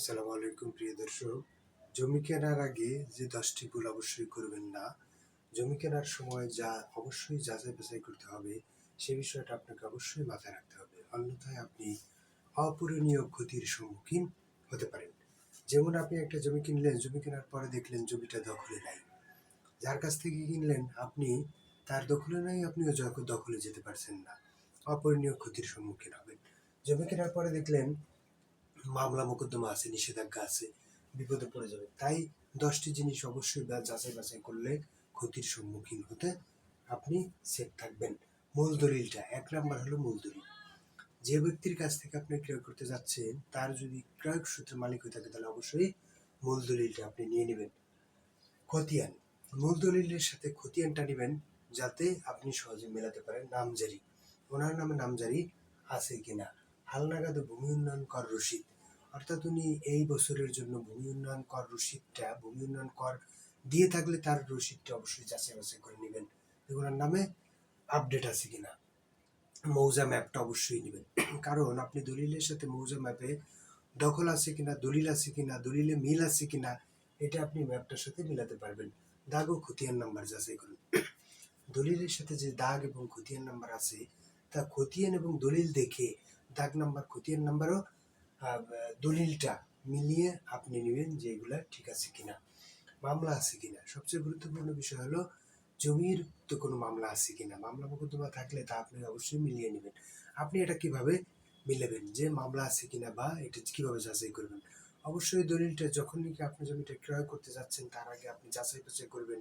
আসসালামু আলাইকুম প্রিয় দর্শক। জমি কেনার আগে যে 10টি ভুল অবশ্যই করবেন না। জমি কেনার সময় যা অবশ্যই যাচাই বাছাই করতে হবে, সে বিষয়টা আপনাকে অবশ্যই মাথায় রাখতে হবে। অন্যথায় আপনি অপূরণীয় ক্ষতির সম্মুখীন হতে পারেন। যেমন আপনি একটা জমি কিনলেন, জমি কেনার পরে দেখলেন জমিটা দখলে নাই। যার কাছ থেকে কিনলেন আপনি তার দখলে নাই, আপনিও দখলে যেতে পারছেন না। অপূরণীয় ক্ষতির সম্মুখীন হবেন। জমি কেনার পরে দেখলেন মামলা মোকদ্দমা আছে, নিষেধাজ্ঞা আছে, বিপদে পড়ে যাবে। তাই 10টি জিনিস অবশ্যই যাচাই বাছাই করলে ক্ষতির সম্মুখীন হতে আপনি সেফ থাকবেন। মূল দলিলটা 1 নাম্বার হলো মূল দলিল। যে ব্যক্তির কাছ থেকে আপনি ক্রয় করতে যাচ্ছেন তার যদি ক্রয় সূত্রের মালিক হয়ে থাকে তাহলে অবশ্যই মূল দলিলটা আপনি নিয়ে নেবেন। খতিয়ান, মূল দলিলের সাথে খতিয়ানটা নেবেন যাতে আপনি সহজে মেলাতে পারেন। নামজারি, ওনার নামে নামজারি আছে কিনা। হালনাগাদ ভূমি উন্নয়ন কর রসিদ, অর্থাৎ উনি এই বছরের জন্য ভূমি উন্নয়ন কর রসিদটা, ভূমি উন্নয়ন কর দিয়ে থাকলে তার রসিদটা অবশ্যই যাচাই বাছাই করে নেবেন ওনার নামে আপডেট আছে কিনা। মৌজা ম্যাপটা অবশ্যই নেবেন, কারণ আপনি দলিলের সাথে মৌজা ম্যাপে দখল আছে কিনা, দলিল আছে কিনা, দলিলে মিল আছে কিনা, এটা আপনি ম্যাপটার সাথে মিলাতে পারবেন। দাগ ও খতিয়ান নাম্বার যাচাই করুন। দলিলের সাথে যে দাগ এবং খতিয়ান নাম্বার আছে তা খতিয়ান এবং দলিল দেখে দাগ নাম্বার, খতিয়ান নাম্বারও দলিলটা মিলিয়ে আপনি নেবেন যে এগুলা ঠিক আছে কিনা। মামলা আছে কিনা, সবচেয়ে গুরুত্বপূর্ণ বিষয় হলো জমির তো কোনো মামলা আছে কিনা। মামলা মোকদ্দমা থাকলে তা আপনি অবশ্যই মিলিয়ে নেবেন। আপনি এটা কিভাবে মিলাবেন যে মামলা আছে কিনা বা এটা কিভাবে যাচাই করবেন? অবশ্যই দলিলটা যখন নাকি আপনি জমিটা ক্রয় করতে যাচ্ছেন তার আগে আপনি যাচাই বাছাই করবেন।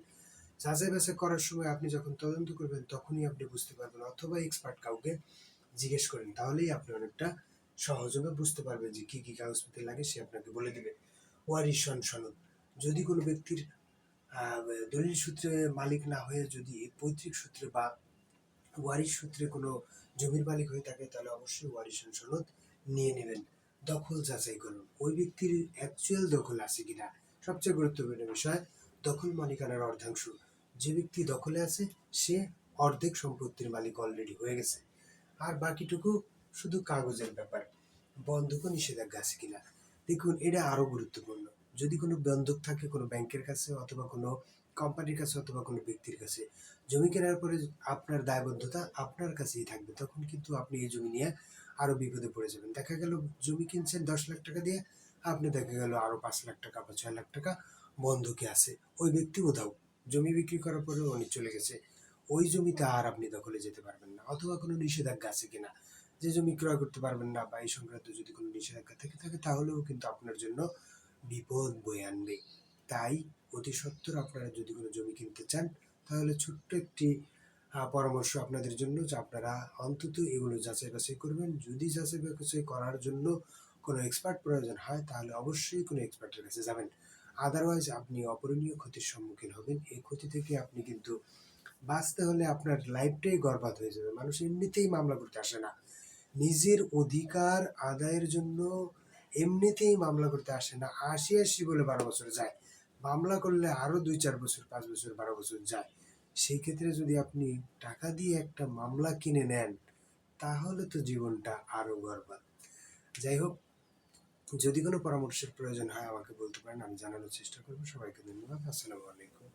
যাচাই বাছাই করার সময় আপনি যখন তদন্ত করবেন তখনই আপনি বুঝতে পারবেন, অথবা এক্সপার্ট কাউকে জিজ্ঞেস করেন, তাহলেই আপনি অনেকটা সহজভাবে বুঝতে পারবেন যে কি কি কাগজপত্র লাগে, সে আপনাকে বলে দেবে। ওয়ারিশন সনদ, যদি কোনো ব্যক্তির দলিল সূত্রে মালিক না হয়ে যদি পৈতৃক সূত্রে বা ওয়ারিশ সূত্রে কোনো জমির মালিক হয়ে থাকে তাহলে অবশ্যই ওয়ারিশন সনদ নিয়ে নেবেন। দখল যাচাই করুন, ওই ব্যক্তির অ্যাকচুয়াল দখল আছে কিনা। সবচেয়ে গুরুত্বপূর্ণ বিষয় দখল মালিকানার অর্ধাংশ। যে ব্যক্তি দখলে আছে সে অর্ধেক সম্পত্তির মালিক অলরেডি হয়ে গেছে, আর বাকিটুকু শুধু কাগজের ব্যাপার। বন্ধক ও নিষেধাজ্ঞা আছে কিনা। দেখুন এটা আরো গুরুত্বপূর্ণ। যদি কোনো বন্ধক থাকে কোনো ব্যাংকের কাছে অথবা কোনো কোম্পানির কাছে অথবা কোনো ব্যক্তির কাছে, জমি কেনার পরে আপনার দায়বদ্ধতা আপনার কাছেই থাকবে, তখন কিন্তু আপনি এই জমি নিয়ে আরো বিপদে পড়ে যাবেন। দেখা গেল জমি কিনছেন 10 লাখ টাকা দিয়ে, আপনি দেখা গেল আরো 5 লাখ টাকা বা 6 লাখ টাকা বন্ধকে আছে। ওই ব্যক্তি উধাও, জমি বিক্রি করার পরে উনি চলে গেছে, ওই জমিতে আর আপনি দখলে যেতে পারবেন না। অথবা কোনো নিষেধাজ্ঞা আছে কিনা, যে জমি ক্রয় করতে পারবেন না বা এই সংক্রান্ত যদি কোনো নিষেধাজ্ঞা থেকে থাকে তাহলেও কিন্তু আপনার জন্য বিপদ বয়ে আনবে। তাই অতি সত্বর আপনারা যদি কোনো জমি কিনতে চান তাহলে ছোট্ট একটি পরামর্শ আপনাদের জন্য, যে আপনারা অন্তত এগুলো যাচাই বাছাই করবেন। যদি যাচাই বাছাই করার জন্য কোনো এক্সপার্ট প্রয়োজন হয় তাহলে অবশ্যই কোনো এক্সপার্টের কাছে যাবেন। আদারওয়াইজ আপনি অপূরণীয় ক্ষতির সম্মুখীন হবেন। এই ক্ষতি থেকে আপনি কিন্তু বাঁচতে হলে আপনার লাইফটাই বরবাদ হয়ে যাবে। মানুষ এমনিতেই মামলা করতে আসে না, নিজের অধিকার আদায়ের জন্য এমনিতেই মামলা করতে আসে না। আসি আসি বলে 12 বছর যায়, মামলা করলে আরো 2-4 বছর, 5 বছর, 12 বছর যায়। সেই ক্ষেত্রে যদি আপনি টাকা দিয়ে একটা মামলা কিনে নেন তাহলে তো জীবনটা আরো বরবাদ। যাই হোক, যদি কোনো পরামর্শের প্রয়োজন হয় আমাকে বলতে পারেন, আমি জানানোর চেষ্টা করবো। সবাইকে ধন্যবাদ। আসসালামু আলাইকুম।